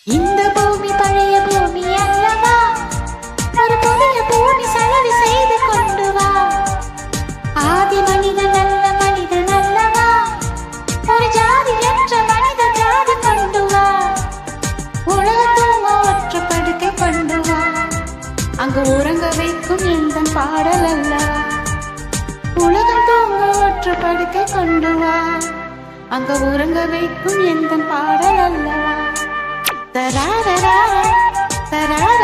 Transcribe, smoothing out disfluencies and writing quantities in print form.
இந்த பூமி பழைய பூமி அல்லவா, ஒரு புதிய பூமி சலவை செய்து கொண்டு வா. ஆதி மனிதன் நல்ல மனிதன் அல்லவா, ஒரு ஜாதி என்ற மனித ஜாதி கொண்டு வா. உலகத்தும் ஒற்ற படுக்கை கொண்டு வா, அங்கு உறங்க வைக்கும் எந்த பாடல் அல்லவா. உலகம் தூங்க ஒற்ற படுக்கை கொண்டு வா, அங்க உறங்க வைக்கும் எந்த பாடல் அல்லவா. தராரரா தரார